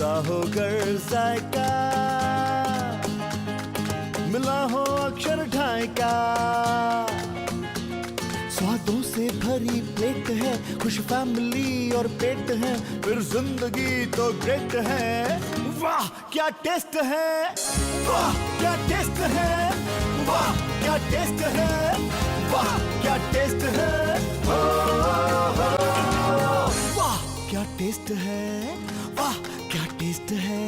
जुदा होकर जायका, मिला हो अक्षर ढाई का। स्वादों से भरी प्लेट है, खुश फैमिली और पेट है, फिर जिंदगी तो ग्रेट है। वाह क्या टेस्ट है, वाह क्या टेस्ट है, वाह क्या टेस्ट है, वाह क्या टेस्ट है, वाह क्या टेस्ट है, वाह क्या टेस्ट है।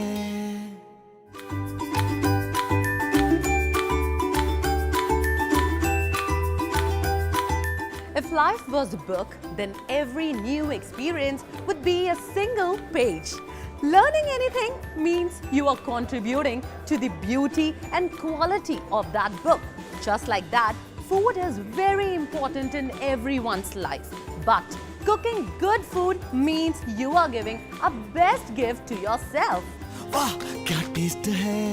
If life was a book, then every new experience would be a single page. Learning anything means you are contributing to the beauty and quality of that book. Just like that, food is very important in everyone's life. But cooking good food means you are giving a best gift to yourself. वाह क्या taste है।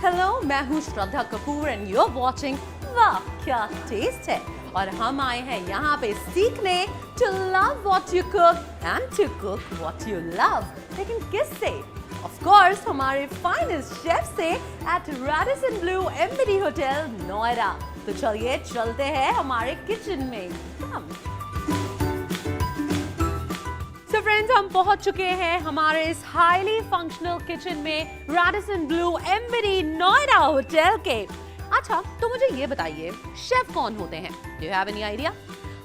Hello, मैं हूँ Shraddha Kapoor and you are watching वाह क्या taste है। और हम आए हैं यहाँ पे सीखने to love what you cook and to cook what you love. लेकिन किससे? ऑफ कोर्स हमारे फाइनेस्ट शेफ से at Radisson Blu MBD hotel Noida. तो चलिए चलते हैं हमारे किचन में। So friends, हम पहुंच चुके हैं हमारे इस हाईली फंक्शनल किचन में रैडिसन ब्लू एम्बेडी नोएडा होटल के। अच्छा, तो मुझे ये बताइए, शेफ कौन होते हैं? Do you have any idea?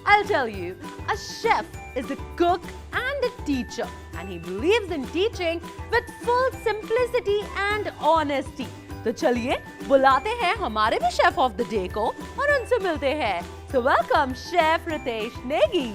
I'll tell you. A chef is a cook and a teacher, and he believes in teaching with full simplicity and honesty. तो चलिए बुलाते हैं हमारे भी शेफ ऑफ द डे को और उनसे मिलते हैं। So welcome Chef Ritesh Negi.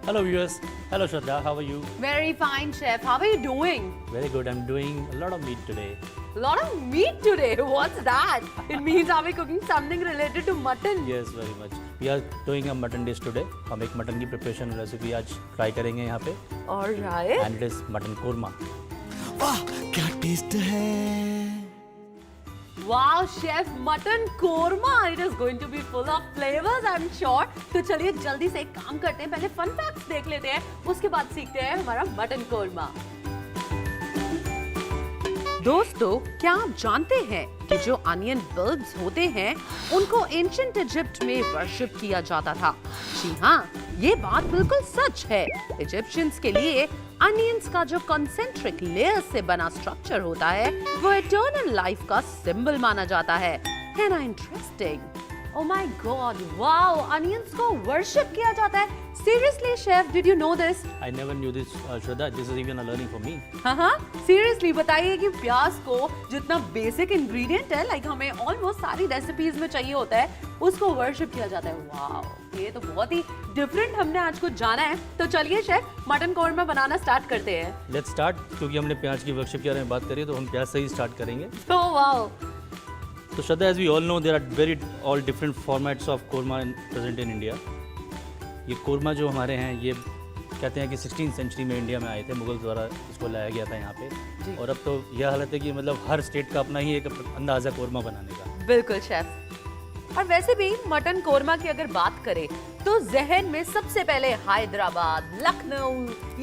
Hello viewers. Hello Shraddha, how are you? Very fine, chef. How are you doing? Very good. I'm doing a lot of meat today. A lot of meat today. What's that? It means are we cooking something related to mutton? Yes, very much. We are doing a mutton dish today. हम एक mutton की preparation recipe आज try करेंगे यहाँ पे। All right. And it is mutton korma. वाह क्या taste है। Wow, chef, mutton korma. It is going to be full of flavors, I'm sure. तो चलिए जल्दी से एक काम करते हैं, पहले फन फैक्ट्स देख लेते हैं, उसके बाद सीखते हैं हमारा मटन कोरमा। दोस्तों, क्या आप जानते हैं कि जो अनियन बल्ब्स होते हैं उनको एंशिएंट इजिप्ट में वर्शिप किया जाता था? जी हाँ, ये बात बिल्कुल सच है। इजिप्शियंस के लिए अनियंस का जो कॉन्सेंट्रिक लेयर्स से बना स्ट्रक्चर होता है वो इटर्नल लाइफ का सिंबल माना जाता है। है ना interesting? Oh my God! Wow! Onions को वर्शिप किया जाता है। Seriously, chef, did you know this? I never knew this, Shraddha. This is even a learning for me. हाँ, सीरियसली बताइए कि प्याज को जितना बेसिक इंग्रेडिएंट है, लाइक हमें ऑलमोस्ट सारी रेसिपीज में चाहिए होता है, उसको वर्शिप किया जाता है। वाओ, ये तो बहुत ही डिफरेंट हमने आज कुछ जाना है। तो चलिए शेफ, मटन कोरमा बनाना स्टार्ट करते हैं। Let's start. क्योंकि हमने प्याज की वर्शिप के बारे में बात करी तो हम प्याज से ही स्टार्ट करेंगे। तो wow. So Shraddha, as we all know, there are all different formats of korma present in India. ये कोरमा जो हमारे हैं ये कहते हैं कि 16th सेंचुरी में इंडिया में आए थे, मुगल द्वारा इसको लाया गया था यहाँ पे। और अब तो यह हालत है कि मतलब हर स्टेट का अपना ही एक अंदाज़ा कोरमा बनाने का। बिल्कुल शेफ। और वैसे भी मटन कोरमा की अगर बात करें तो जहन में सबसे पहले हैदराबाद, लखनऊ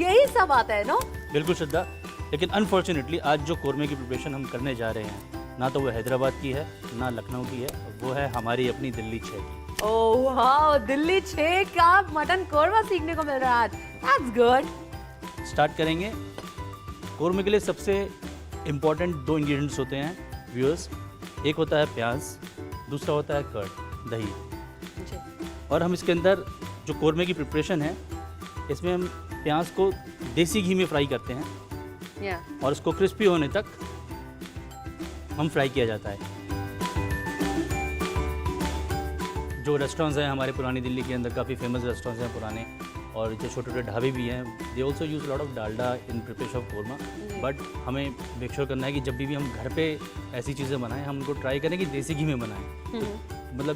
यही सब आता है ना? बिल्कुल श्रद्धा, लेकिन अनफॉर्चुनेटली आज जो कोरमे की प्रिपरेशन हम करने जा रहे हैं ना तो वो हैदराबाद की है ना लखनऊ की है, वो है हमारी अपनी दिल्ली 6 की। ओह वाओ, दिल्ली 6 का मटन कोरमा सीखने को मिल रहा है। That's good. स्टार्ट करेंगे। कोरमे के लिए सबसे इम्पॉर्टेंट 2 इंग्रेडिएंट्स होते हैं व्यूअर्स। एक होता है प्याज, दूसरा होता है कर्ड, दही। और हम इसके अंदर जो कोरमे की प्रिपरेशन है इसमें हम प्याज को देसी घी में फ्राई करते हैं और उसको क्रिस्पी होने तक हम फ्राई किया जाता है। जो रेस्टोरेंट्स हैं हमारे पुरानी दिल्ली के अंदर, काफ़ी फेमस रेस्टोरेंट्स हैं पुराने, और जो छोटे छोटे ढाबे भी हैं, they also use lot of Dalda in preparation of korma. But हमें मेक श्योर करना है कि जब भी हम घर पे ऐसी चीज़ें बनाएं हम उनको ट्राई करें कि देसी घी में बनाएं। तो मतलब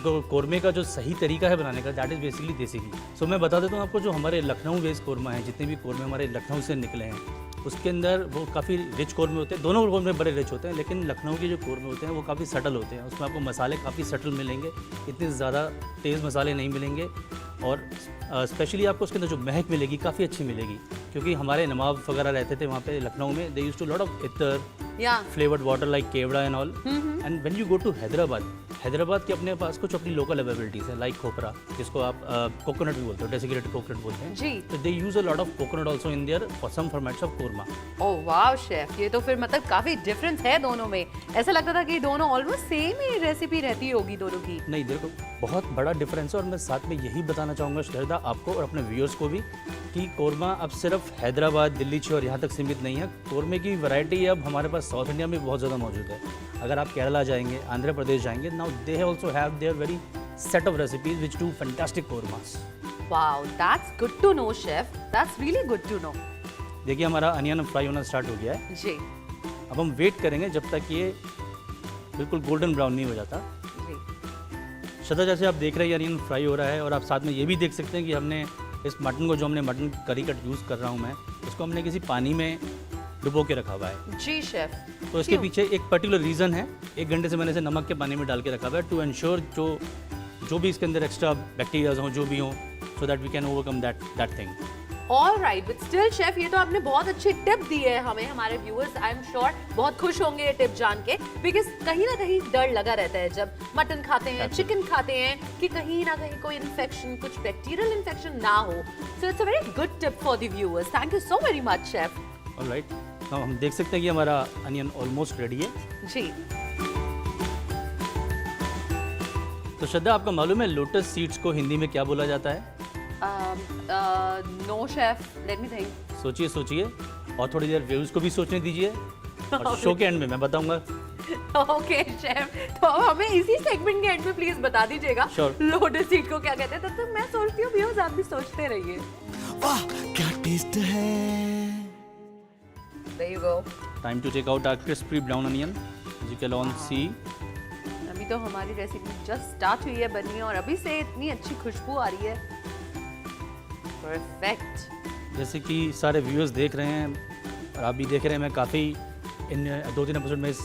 जो कोरमे का जो सही तरीका है बनाने का, दैट इज़ बेसिकली देसी घी। सो मैं बता देता हूँ आपको, जो हमारे लखनऊ बेस्ड कोरमा है, जितने भी कोरमे हमारे लखनऊ से निकले हैं उसके अंदर वो काफ़ी रिच कोरमे होते हैं। दोनों कोरमे बड़े रिच होते हैं, लेकिन लखनऊ के जो कोरमे होते हैं वो काफ़ी सटल होते हैं। उसमें आपको मसाले काफ़ी सटल मिलेंगे, इतने ज़्यादा तेज़ मसाले नहीं मिलेंगे। और स्पेशली आपको उसके अंदर जो महक मिलेगी काफ़ी अच्छी मिलेगी, क्योंकि हमारे नवाब वगैरह रहते थे वहाँ पे लखनऊ में, they used to lot of ittar, या flavoured water like kewra and all. And when you go to Hyderabad के अपने पास कुछ अपनी लोकल अवेलेबिलिटीज है, लाइक खोपरा, जिसको आप कोकोनट भी बोलते हो, डेसिकेटेड कोकोनट बोलते हैं जी। तो they use a lot of coconut also in there for some formats of korma. Oh wow chef, ये तो फिर मतलब काफी डिफरेंस है दोनों में। ऐसा लगता था कि दोनों ऑलमोस्ट सेम ही रेसिपी रहती होगी दोनों की। नहीं, देखो बहुत बड़ा डिफरेंस है, और मैं साथ में यही बताना चाहूँगा श्रद्धा आपको और अपने व्यूअर्स को भी कि कोरमा अब सिर्फ हैदराबाद, दिल्ली और यहाँ तक सीमित नहीं है। कोरमे की वैरायटी अब हमारे पास साउथ इंडिया में बहुत ज़्यादा मौजूद है। अगर आप केरला जाएंगे, आंध्र प्रदेश जाएंगे, now they also have their very set of recipes which do fantastic kormas. Wow, that's good to know chef, that's really good to know. देखिए हमारा अनियन फ्राई होना स्टार्ट हो गया है। जी अब हम वेट करेंगे जब तक ये बिल्कुल गोल्डन ब्राउन नहीं हो जाता। जी। श्रद्धा, जैसे आप देख रहे हैं अनियन फ्राई हो रहा है, और आप साथ में ये भी देख सकते हैं कि हमने इस मटन को, जो हमने मटन करी कट यूज़ कर रहा हूँ मैं, इसको हमने किसी पानी में डुबो के रखा हुआ है। जी शेफ। तो इसके पीछे एक पर्टिकुलर रीज़न है। 1 घंटे से मैंने इसे नमक के पानी में डाल के रखा हुआ है टू एंश्योर जो भी इसके अंदर एक्स्ट्रा बैक्टीरियाज हों, जो भी हों, so that we can overcome that thing. All right, but still chef, ये तो आपने बहुत अच्छी टिप दी है हमें। हमारे व्यूअर्स आई एम श्योर बहुत खुश होंगे ये टिप जान के, बिकॉज कहीं ना कहीं डर लगा रहता है जब मटन खाते हैं, चिकन खाते हैं, कि कहीं ना कहीं कोई इन्फेक्शन, कुछ बैक्टीरियल इन्फेक्शन ना हो। So it's a very good tip for the viewers. Thank you so very much chef. Alright, now हम देख सकते हैं कि हमारा अनियन ऑलमोस्ट रेडी है। जी। तो श्रद्धा, आपको मालूम है लोटस सीड्स को हिंदी में क्या बोला जाता है? No chef, let me think. सोचिए और थोड़ी देर व्यूज को भी सोचने दीजिए, और शो के एंड में मैं बताऊंगा। ओके शेफ, तो अब हमें इसी सेगमेंट के एंड में प्लीज बता दीजिएगा Sure. लोटस सीड को क्या कहते हैं। तब तक मैं सोचती हूँ व्यूअर्स आप भी सोचते रहिए। वाह क्या टेस्ट है। There you go. Time to take out our crispy brown onion, you can on see. अभी तो हमारी रेसिपी जस्ट स्टार्ट हुई है बननी, और अभी से इतनी अच्छी खुशबू आ रही है। परफेक्ट। जैसे कि सारे व्यूअर्स देख रहे हैं और आप भी देख रहे हैं, मैं काफ़ी इन 2-3 एपिसोड में इस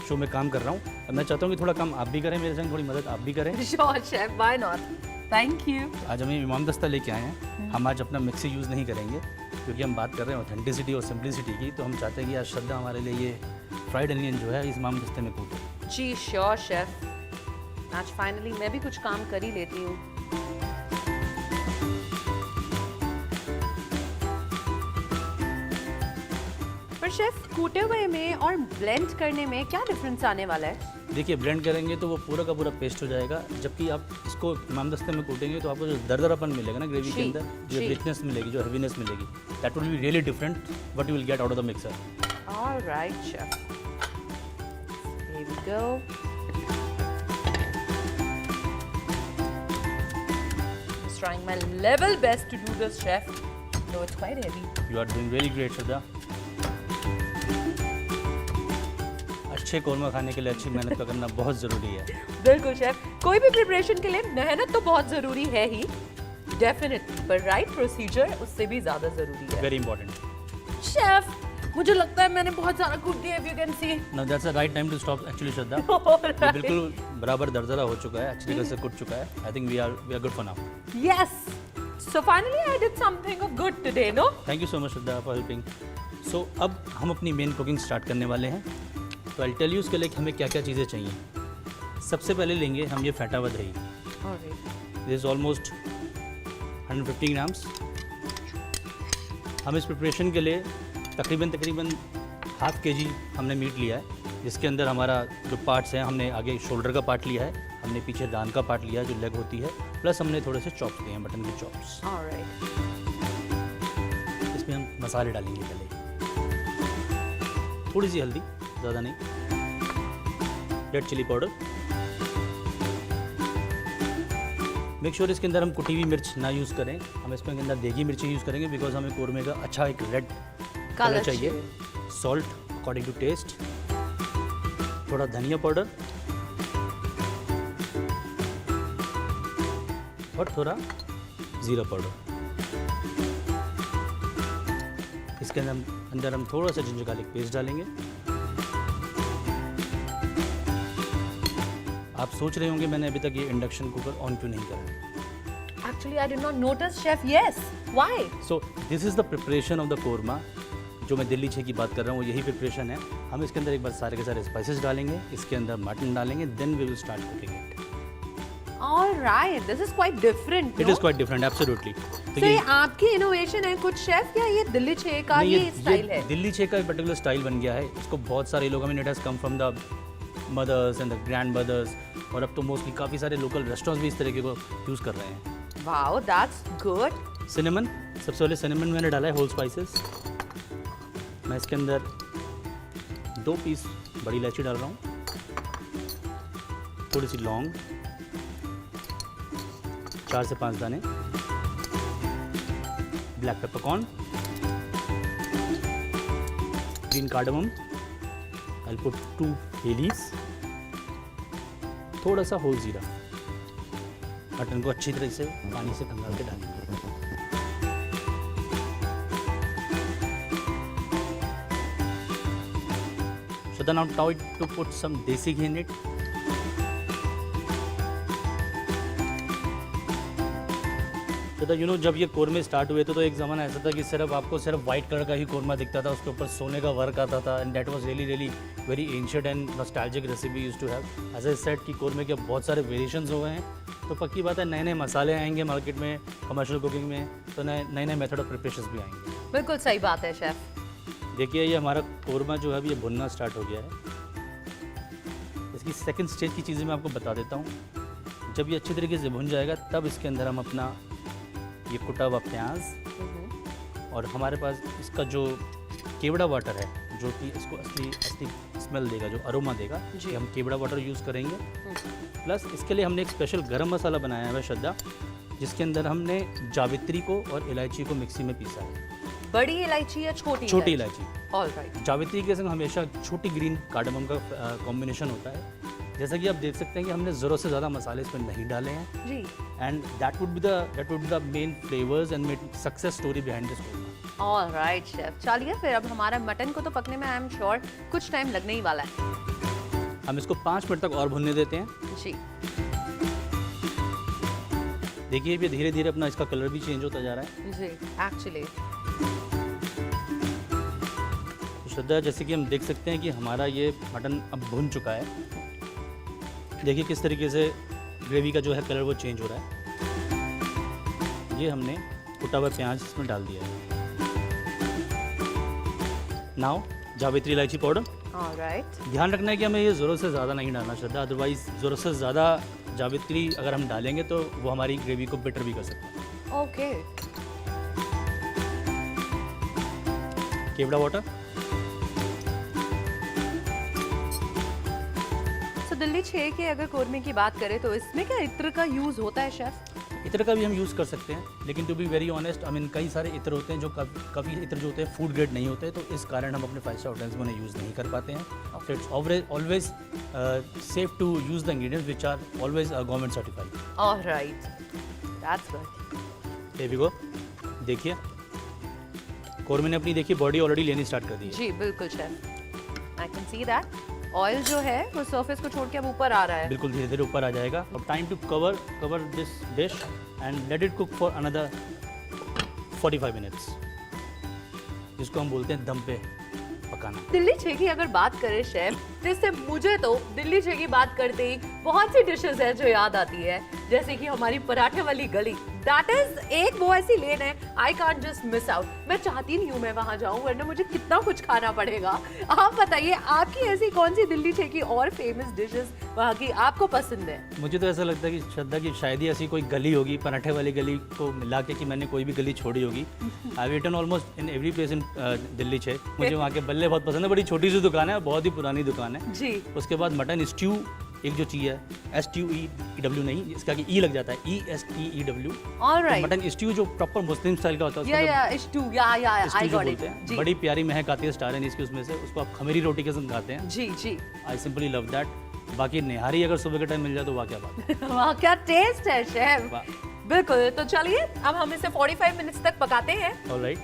शो में काम कर रहा हूँ, और मैं चाहता हूँ कि थोड़ा काम आप भी करें मेरे संग, थोड़ी मदद आप भी करें। Sure chef, why not. Thank you. आज हम इमाम दस्ता लेके आए हैं। हम आज अपना मिक्सी यूज़ नहीं करेंगे, क्योंकि हम बात कर रहे हैं ऑथेंटिसिटी और सिंप्लिसिटी की। तो हम चाहते हैं कि आज श्रद्धा हमारे लिए ये फ्राइड अनियन जो है इस इमाम दस्ते में कूटे। जी श्योर शेफ, आज फाइनली मैं भी कुछ काम कर ही लेती हूँ। पर शेफ, कूटे हुए में और ब्लेंड करने में क्या डिफरेंस आने वाला है? देखिए, ब्लेंड करेंगे तो वो पूरा का पूरा पेस्ट हो जाएगा, जबकि आप इसको इमाम दस्ते में कूटेंगे तो आपको जो दरदरापन मिलेगा ना ग्रेवी के अंदर, जो रिचनेस मिलेगी, जो हेवीनेस मिलेगी, that will be really different what you will get out of the mixer. Alright chef, here we go. Just trying my level best to do this, chef, though it's quite heavy. You are doing really great, श्रद्धा। अच्छे कोरमा खाने के लिए अच्छी मेहनत का करना बहुत ज़रूरी है। बिल्कुल शेफ, कोई भी प्रिपरेशन के लिए मेहनत तो बहुत ज़रूरी है ही, डेफिनेटली, पर राइट प्रोसीजर उससे भी ज़्यादा ज़रूरी है। Very important. शेफ, मुझे लगता है मैंने बहुत सारा कूट दिया, if you can see. Now that's the right time to stop actually Shraddha. Alright. ये बिल्कुल बराबर दरदरा हो चुका है, अच्छी तरह से कुट चुका है। I think we are good for now. Yes. So finally I did something of good today, no? Thank you so much Shraddha for helping. So अब हम अपनी मेन कुकिंग स्टार्ट करने वाले हैं। तो आई टेल यू उसके लिए हमें क्या क्या चीज़ें चाहिए। सबसे पहले लेंगे हम ये फैटा हुआ दही। Alright. This is almost 150 grams. हम इस प्रिपरेशन के लिए तकरीबन ½ kg हमने मीट लिया है, जिसके अंदर हमारा जो पार्ट्स हैं, हमने आगे शोल्डर का पार्ट लिया है, हमने पीछे रान का पार्ट लिया है जो लेग होती है, प्लस हमने थोड़े से चॉप्स लिए हैं, मटन के चॉप्स। Alright. इसमें हम मसाले डालेंगे पहले, थोड़ी सी हल्दी, ज़्यादा नहीं, red chilli powder. Make sure इसके अंदर हम कुटी हुई मिर्च ना यूज़ करें, हम इसके अंदर देगी मिर्ची यूज़ करेंगे, बिकॉज हमें कोरमे का अच्छा एक रेड कलर चाहिए। सॉल्ट अकॉर्डिंग टू टेस्ट, थोड़ा धनिया पाउडर और थोड़ा ज़ीरा पाउडर। इसके अंदर हम थोड़ा सा जिंजर गार्लिक पेस्ट डालेंगे। आप सोच रहे होंगे मैंने अभी तक ये इंडक्शन कुकर ऑन क्यों नहीं करा। Actually, I did not notice, chef. Yes. Why? So this is the preparation of the korma. जो मैं दिल्ली छे की बात कर रहा हूँ, यही प्रिपरेशन है। हम इसके अंदर एक बार सारे के सारे स्पाइसेस डालेंगे, इसके अंदर मटन डालेंगे, then we will start cooking it. All right. This is quite different. It no? Is quite different, absolutely. So ये आपकी इनोवेशन है कुछ शेफ, या ये दिल्ली छे का नहीं, ये स्टाइल है? दिल्ली छे का एक पर्टिकुलर स्टाइल बन गया है। इसको बहुत सारे लोग, I mean it has come from the mothers and the grandmothers, और अब तो मोस्टली काफ़ी सारे लोकल रेस्टोरेंट्स भी इस तरीके को यूज़ कर रहे हैं। Wow, that's good. सिनेमन, सबसे पहले सिनेमन मैंने डाला है, होल स्पाइसेस। मैं इसके अंदर 2 पीस बड़ी इलायची डाल रहा हूँ, थोड़ी सी लौंग, 4 से 5 दाने black peppercorn, green cardamom, I put 2 bay leaves, थोड़ा सा होल जीरा। मटन को अच्छी तरह से पानी से खंगाल के डालेंगे। So then I'm trying to put some desi ghee in it. तो यू नो जब ये कोरमे स्टार्ट हुए थे तो एक ज़माना ऐसा था कि सिर्फ आपको सिर्फ वाइट कलर का ही कोरमा दिखता था, उसके ऊपर सोने का वर्क आता था, and that was really really very ancient and nostalgic recipe used to have. As I said कि कोरमे के बहुत सारे वेरिएशंस हो गए हैं, तो पक्की बात है नए नए मसाले आएंगे मार्केट में, कमर्शियल कुकिंग में, तो नए नए मेथड ऑफ प्रिपरेशंस भी आएंगे। बिल्कुल सही बात है शेफ। देखिए ये हमारा कोरमा जो है अभी ये भुनना स्टार्ट हो गया है। इसकी सेकंड स्टेज की चीज़ें मैं आपको बता देता हूँ। जब ये अच्छी तरीके से भुन जाएगा तब इसके अंदर हम अपना ये कुटा हुआ प्याज, और हमारे पास इसका जो केवड़ा वाटर है, जो कि इसको असली स्मेल देगा, जो अरोमा देगा, जी। ये हम केवड़ा वाटर यूज़ करेंगे। प्लस इसके लिए हमने एक स्पेशल गरम मसाला बनाया है श्रद्धा, जिसके अंदर हमने जावित्री को और इलायची को मिक्सी में पीसा है। बड़ी इलायची या छोटी इलायची। All right. जावित्री के संग हमेशा छोटी ग्रीन कार्डमम का कॉम्बिनेशन होता है। जैसा कि आप देख सकते हैं कि हमने ज़रूरत से ज़्यादा मसाले इसमें नहीं डाले हैं, जी। And that would be the main flavours and success story behind this korma. All right chef. चलिए फिर अब हमारा मटन को तो पकने में आई एम श्योर कुछ टाइम लगने ही वाला है। हम इसको 5 मिनट तक और भुनने देते हैं। जी। देखिए ये धीरे धीरे अपना इसका कलर भी चेंज होता जा रहा है। जी एक्चुअली। तो श्रद्धा, जैसे कि हम देख सकते हैं कि हमारा ये मटन अब भुन चुका है। देखिए किस तरीके से ग्रेवी का जो है कलर वो चेंज हो रहा है। ये हमने कुटा हुआ प्याज इसमें डाल दिया है। नाउ जावित्री इलायची पाउडर। ऑलराइट। ध्यान रखना है कि हमें ये ज़रूरत से ज़्यादा नहीं डालना श्रद्धा, अदरवाइज ज़रूरत से ज़्यादा जावित्री अगर हम डालेंगे तो वो हमारी ग्रेवी को बिटर भी कर सकता है। ओके। केवड़ा वाटर। तो दिल्ली छे के अगर कोरमे की बात करें तो इसमें क्या इत्र का यूज होता है शेफ? इत्र का भी हम यूज़ कर सकते हैं, लेकिन to be very honest I mean कई सारे इत्र होते हैं जो काफ़ी इत्र जो होते हैं फूड ग्रेड नहीं होते, तो इस कारण हम अपने 5 स्टार होटल्स में उन्हें यूज़ नहीं कर पाते हैं। तो it's always safe to use the ingredients which are always government certified. Alright, that's good. here we go। देखिए कोरमे ने अपनी देखिए बॉडी ऑलरेडी लेनी स्टार्ट कर दी है। जी बिल्कुल chef, I can see that. Oil जो है वो सरफेस को छोड़ के अब ऊपर आ रहा है। बिल्कुल धीरे धीरे ऊपर आ जाएगा। अब time to cover this dish and let it cook for another 45 minutes, जिसको हम बोलते हैं दम पे पकाना। दिल्ली छे की अगर बात करें शेफ, जैसे मुझे तो दिल्ली छे की बात करते ही बहुत सी डिशेस है जो याद आती है, जैसे कि हमारी पराठे वाली गली। दैट इज एक वो ऐसी लेन है, I can't just miss out. मैं चाहती नहीं हूँ मैं वहाँ जाऊँ, वरना मुझे कितना कुछ खाना पड़ेगा। आप बताइए आपकी ऐसी कौन सी दिल्ली छे की और फेमस डिशेस वहाँ की आपको पसंद है? मुझे तो ऐसा लगता है कि श्रद्धा की शायद ही ऐसी कोई गली होगी पराठे वाली गली को मिला के कि मैंने कोई भी गली छोड़ी होगी। I eaten almost in every place in Delhi छे। मुझे वहाँ के बल्ले बहुत पसंद है, बड़ी छोटी सी दुकान है, बहुत ही पुरानी दुकान है जी। उसके बाद मटन स्ट्यू एक जो चीज़ है, STUEW नहीं, इसका कि ई लग जाता है, ESTEW। ऑलराइट। मटन स्ट्यू जो प्रॉपर मुस्लिम स्टाइल का होता है, या आई स्ट्यू जो गॉट बोलते इट। हैं, जी बड़ी प्यारी महक आती है स्टार एनीस की उसमें से, उसको आप खमीरी रोटी के संग खाते हैं। जी जी। I simply love that. बाकी निहारी अगर सुबह के टाइम मिल जाए तो वाह क्या बात है। वाह क्या टेस्ट है शेफ। वाह। बिल्कुल, तो चलिए अब हम इसे 45 मिनट्स तक पकाते हैं। ऑलराइट।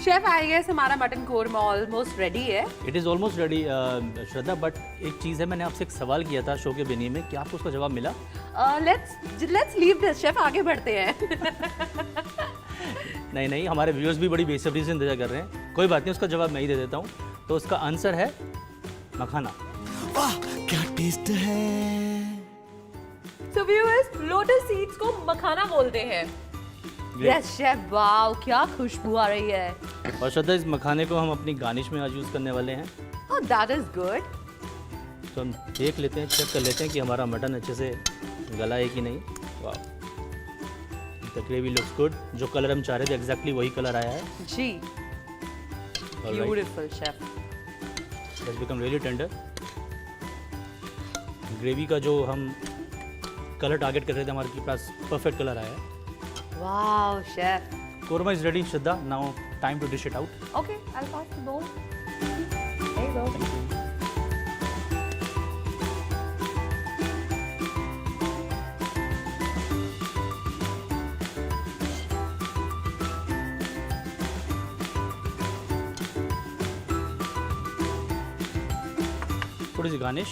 शेफ आई गेस हमारा मटन कोरमा ऑलमोस्ट रेडी है। It is almost ready Shraddha, but एक चीज़ है, मैंने आपसे एक सवाल किया था शो के बेनी में, क्या आपको उसका जवाब मिला? लेट्स लीव दिस शेफ, आगे बढ़ते हैं। नहीं, हमारे व्यूअर्स भी बड़ी बेसब्री से इंतजार कर रहे हैं। कोई बात नहीं, उसका जवाब मैं ही दे देता हूँ। तो उसका आंसर है मखाना। वाह क्या टेस्ट है। So viewers, लोटस सीड्स को मखाना बोलते हैं। यस शेफ, वाओ क्या खुशबू आ रही है। और श्रद्धा, इस मखाने को हम अपनी गार्निश में आज यूज़ करने वाले हैं। Oh that is good. तो हम देख लेते हैं, चेक कर लेते हैं कि हमारा मटन अच्छे से गला है कि नहीं। वाह, द ग्रेवी लुक्स गुड। जो कलर हम चाह रहे थे एग्जैक्टली वही कलर आया है। जी, beautiful chef. It's become really tender. Gravy का जो हम कलर टारगेट कर रहे थे, हमारे पास परफेक्ट कलर आया है। Wow chef. Korma is ready Shraddha, now time to dish it out. Okay, I will pass the bowl. There you go. थोड़ी सी गार्निश,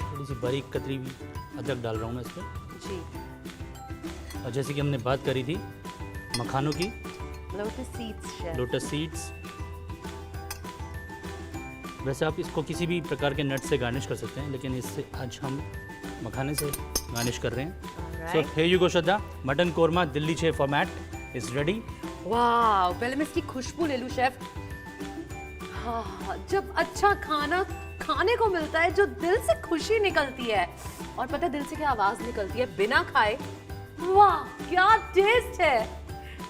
थोड़ी सी बारीक कतरी हुई अदरक डाल रहा हूँ मैं इस पर। जी, और जैसे कि हमने बात करी थी मखानों की, lotus seeds chef. Lotus seeds. वैसे आप इसको किसी भी प्रकार के नट से गार्निश कर सकते हैं, लेकिन इससे आज हम मखाने से गार्निश कर रहे हैं। So here you go Shraddha, mutton korma Delhi छे फॉर्मेट इज रेडी। वाओ, पहले मैं इसकी खुशबू ले लूं शेफ। हाँ, जब अच्छा खाना खाने को मिलता है जो दिल से खुशी निकलती है, और पता है दिल से क्या आवाज निकलती है बिना खाए। वाह क्या टेस्ट है।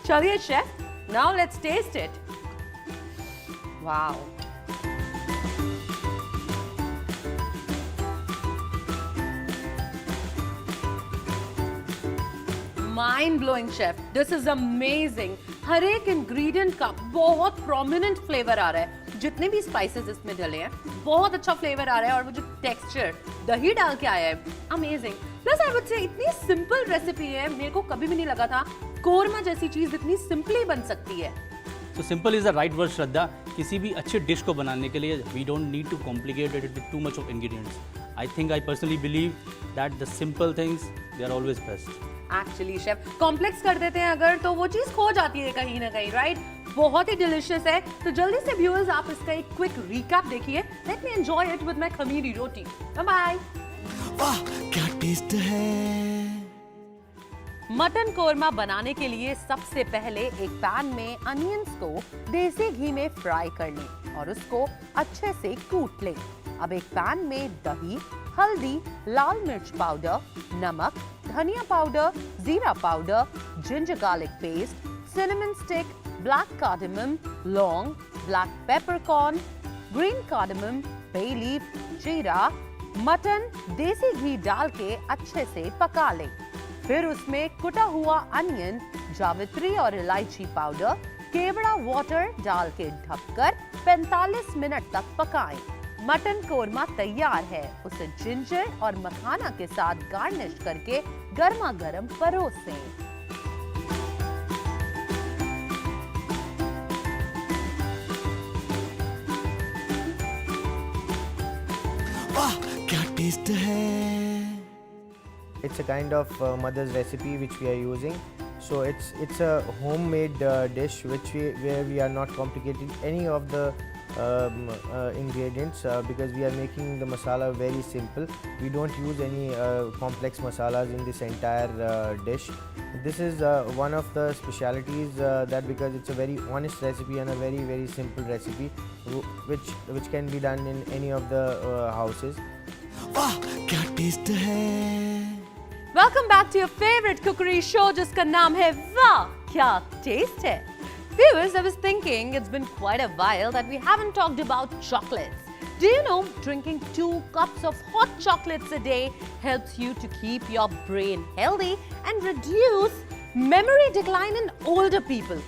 चलिए chef, now let's taste it. Wow, mind blowing chef, this is amazing. हर एक इंग्रेडिएंट का बहुत प्रोमिनेंट फ्लेवर आ रहा है। जितने भी स्पाइसेस इसमें डले हैं, बहुत अच्छा फ्लेवर आ रहा है। और वो जो टेक्सचर दही डाल के आया है, amazing. Plus I would say इतनी सिंपल रेसिपी है, मेरे को कभी भी नहीं लगा था कोरमा जैसी चीज इतनी सिंपली बन सकती है। तो simple is the right word Shraddha. किसी भी अच्छे डिश को बनाने के लिए we don't need to complicate it with too much of ingredients. I personally believe that the simple things they are always best. Actually chef, complex कर देते हैं अगर तो वो चीज खो जाती है कहीं ना कहीं, राइट? बहुत ही डिलिशियस है। तो जल्दी से व्यूअर्स आप इसका एक क्विक रिकैप देखिए। Let me enjoy it with my khamiri roti. Bye bye. वाह क्या टेस्ट है। मटन कोरमा बनाने के लिए सबसे पहले एक पैन में अनियंस को देसी घी में फ्राई कर लें और उसको अच्छे से कूट लें। अब एक पैन में दही, हल्दी, लाल मिर्च पाउडर, नमक, धनिया पाउडर, जीरा powder, ginger garlic paste, cinnamon stick, black cardamom, लौंग, black peppercorn, green cardamom, bay leaf, जीरा, मटन, देसी घी डाल के अच्छे से पका लें। फिर उसमें कुटा हुआ अनियन, जावित्री और इलायची पाउडर, केवड़ा वाटर डाल के ढककर 45 मिनट तक पकाएं। मटन कोरमा तैयार है। उसे जिंजर और मखाना के साथ गार्निश करके गर्मा गर्म परोसें। वाह क्या टेस्ट है। It's a kind of mother's recipe which we are using. So it's a homemade dish where we are not complicating any of the ingredients because we are making the masala very simple. We don't use any complex masalas in this entire dish. This is one of the specialities that because it's a very honest recipe and a very simple recipe which can be done in any of the houses. वाह क्या taste है। Welcome back to your favourite cookery show जिसका नाम है वाह क्या taste है। Viewers, I was thinking it's been quite a while that we haven't talked about chocolates. Do you know drinking 2 cups of hot chocolates a day helps you to keep your brain healthy and reduce memory decline in older people?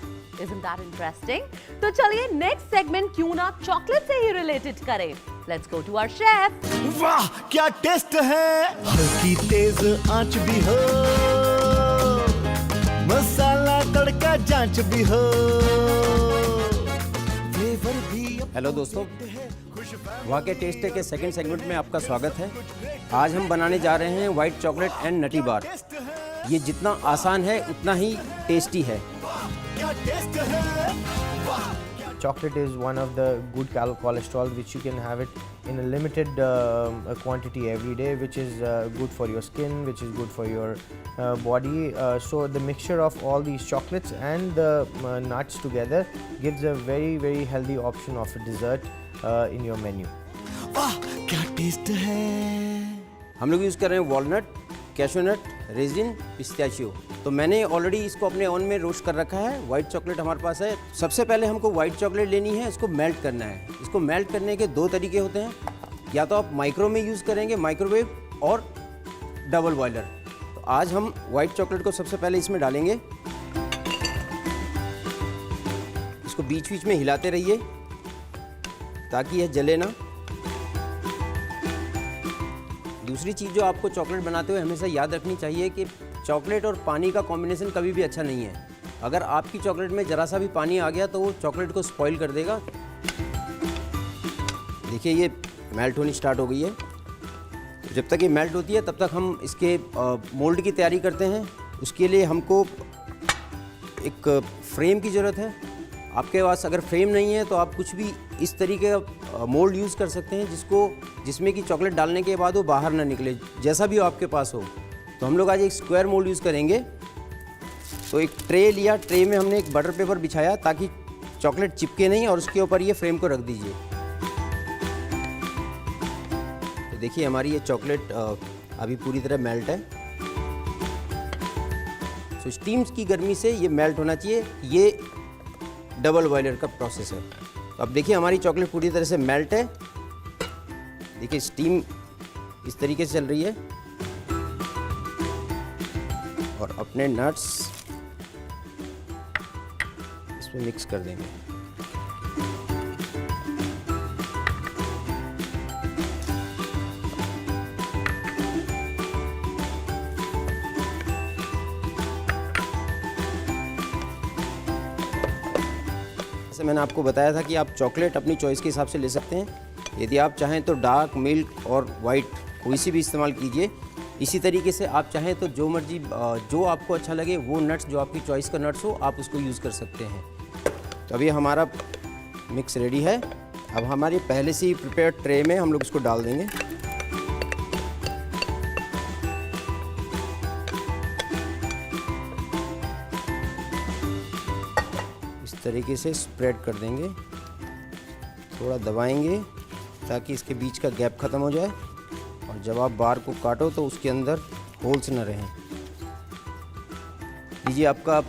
Isn't that interesting? तो चलिए next segment क्यों ना chocolate से ही related करें. Let's go to our chef. वाह क्या taste है। हल्की तेज आंच भी हो, मसाला जरा जांच भी हो, फ्लेवर भी हेलो दोस्तों, वहाँ के टेस्ट के सेकंड सेगमेंट में आपका स्वागत है। आज हम बनाने जा रहे हैं वाइट चॉकलेट एंड नटी बार। ये जितना आसान है उतना ही टेस्टी है। क्या टेस्ट है, वाह Chocolate is one of the good cholesterol which you can have it in a limited quantity every day, which is good for your skin, which is good for your body. So the mixture of all these chocolates and the nuts together gives a very healthy option of a dessert in your menu. वाह क्या taste है। हम लोग use कर रहे हैं walnut, cashew nut, resin, pistachio. तो मैंने ऑलरेडी इसको अपने ओवन में रोस्ट कर रखा है। वाइट चॉकलेट हमारे पास है। सबसे पहले हमको वाइट चॉकलेट लेनी है, इसको मेल्ट करना है। इसको मेल्ट करने के दो तरीके होते हैं, या तो आप माइक्रो में यूज़ करेंगे, माइक्रोवेव, और डबल बॉयलर। तो आज हम वाइट चॉकलेट को सबसे पहले इसमें डालेंगे। इसको बीच बीच में हिलाते रहिए ताकि यह जले ना। दूसरी चीज़ जो आपको चॉकलेट बनाते हुए हमेशा याद रखनी चाहिए कि चॉकलेट और पानी का कॉम्बिनेशन कभी भी अच्छा नहीं है। अगर आपकी चॉकलेट में ज़रा सा भी पानी आ गया तो वो चॉकलेट को स्पॉइल कर देगा। देखिए ये मेल्ट होनी स्टार्ट हो गई है। तो जब तक ये मेल्ट होती है तब तक हम इसके मोल्ड की तैयारी करते हैं। उसके लिए हमको एक फ्रेम की ज़रूरत है। आपके पास अगर फ्रेम नहीं है तो आप कुछ भी इस तरीके का मोल्ड यूज़ कर सकते हैं जिसमें कि चॉकलेट डालने के बाद वो बाहर ना निकले, जैसा भी आपके पास हो। तो हम लोग आज एक स्क्वायर मोल्ड यूज़ करेंगे। तो एक ट्रे लिया, ट्रे में हमने एक बटर पेपर बिछाया ताकि चॉकलेट चिपके नहीं, और उसके ऊपर ये फ्रेम को रख दीजिए। तो देखिए हमारी ये चॉकलेट अभी पूरी तरह मेल्ट है। तो स्टीम की गर्मी से ये मेल्ट होना चाहिए। ये डबल बॉयलर का प्रोसेस है। तो अब देखिए हमारी चॉकलेट पूरी तरह से मेल्ट है। देखिए स्टीम इस तरीके से चल रही है। और अपने नट्स इसमें मिक्स कर देंगे। जैसे मैंने आपको बताया था कि आप चॉकलेट अपनी चॉइस के हिसाब से ले सकते हैं। यदि आप चाहें तो डार्क, मिल्क और वाइट कोई सी भी इस्तेमाल कीजिए। इसी तरीके से आप चाहें तो जो मर्जी, जो आपको अच्छा लगे वो नट्स, जो आपकी चॉइस का नट्स हो, आप उसको यूज़ कर सकते हैं। तो अभी हमारा मिक्स रेडी है। अब हमारी पहले से ही प्रिपेयर ट्रे में हम लोग इसको डाल देंगे। इस तरीके से स्प्रेड कर देंगे, थोड़ा दबाएंगे ताकि इसके बीच का गैप ख़त्म हो जाए, और जब आप बार को काटो तो उसके अंदर होल्स न रहें। लीजिए आपका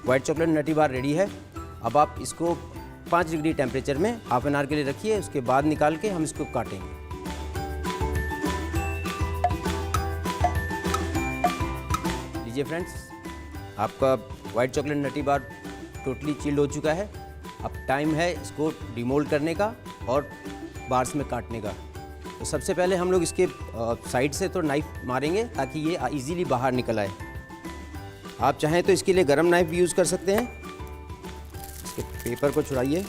वाइट चॉकलेट नटी बार रेडी है। अब आप इसको 5 डिग्री टेम्परेचर में हाफ एन आवर के लिए रखिए। उसके बाद निकाल के हम इसको काटेंगे। लीजिए फ्रेंड्स, आपका वाइट चॉकलेट नटी बार टोटली चिल्ड हो चुका है। अब टाइम है इसको डिमोल्ड करने का और बार्स में काटने का। तो सबसे पहले हम लोग इसके साइड से तो नाइफ मारेंगे ताकि ये इजीली बाहर निकल आए। आप चाहें तो इसके लिए गरम नाइफ भी यूज़ कर सकते हैं। इसके पेपर को छुड़ाइए।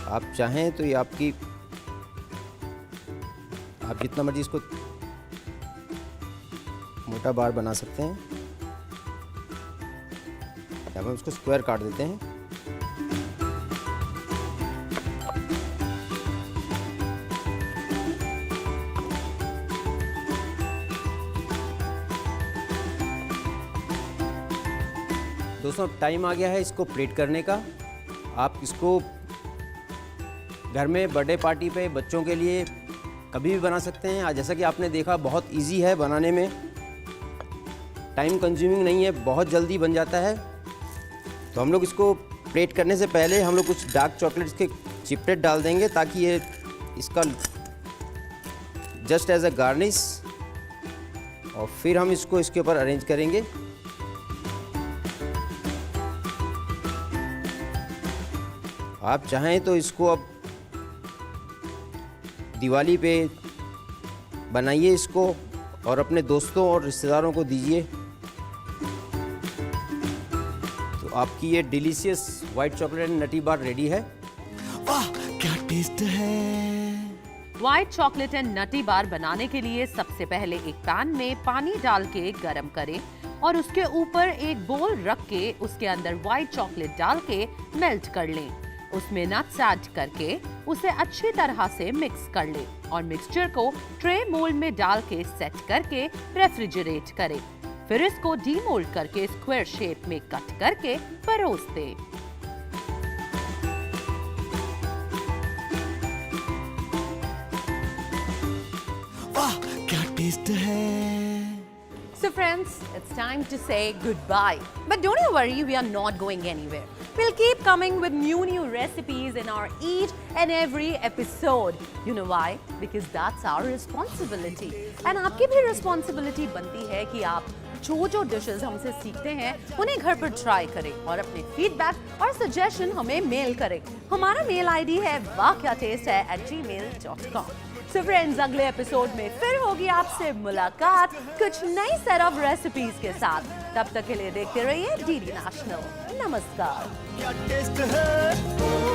आप चाहें तो ये आप जितना मर्जी इसको मोटा बार बना सकते हैं। अब हम इसको स्क्वायर काट देते हैं। दोस्तों अब टाइम आ गया है इसको प्लेट करने का। आप इसको घर में बर्थडे पार्टी पे बच्चों के लिए कभी भी बना सकते हैं। आज जैसा कि आपने देखा बहुत इजी है बनाने में, टाइम कंज्यूमिंग नहीं है, बहुत जल्दी बन जाता है। तो हम लोग इसको प्लेट करने से पहले हम लोग कुछ डार्क चॉकलेट्स के चिपलेट डाल देंगे ताकि ये इसका जस्ट एज अ गार्निश, और फिर हम इसको इसके ऊपर अरेंज करेंगे। आप चाहें तो इसको अब दिवाली पे बनाइए इसको और अपने दोस्तों और रिश्तेदारों को दीजिए। तो आपकी ये delicious white chocolate and nutty bar ready है। वाह क्या टेस्ट है। व्हाइट चॉकलेट एंड नटी बार बनाने के लिए सबसे पहले एक पैन में पानी डाल के गरम करें और उसके ऊपर एक बोल रख के उसके अंदर व्हाइट चॉकलेट डाल के मेल्ट कर लें। उसमें नट्स ऐड करके उसे अच्छी तरह से मिक्स कर लें और मिक्सचर को ट्रे मोल्ड में डाल के सेट करके रेफ्रिजरेट करें। फिर इसको डीमोल्ड करके स्क्वायर शेप में कट करके परोस दें। वाह क्या टेस्ट है। So friends, it's time to say goodbye. But don't you worry, we are not going anywhere. We'll keep coming with new recipes in our each and every episode. You know why? Because that's our responsibility. And आपकी भी responsibility बनती है कि आप जो dishes हमसे सीखते हैं उन्हें घर पर ट्राई करें और अपने फीडबैक और सजेशन हमें मेल करें। हमारा मेल आईडी है wahkyatasthai@gmail.com। So friends, अगले एपिसोड में फिर होगी आपसे मुलाकात कुछ नई सेट ऑफ रेसिपीज के साथ। तब तक के लिए देखते रहिए डीडी नेशनल। नमस्कार। क्या टेस्ट है।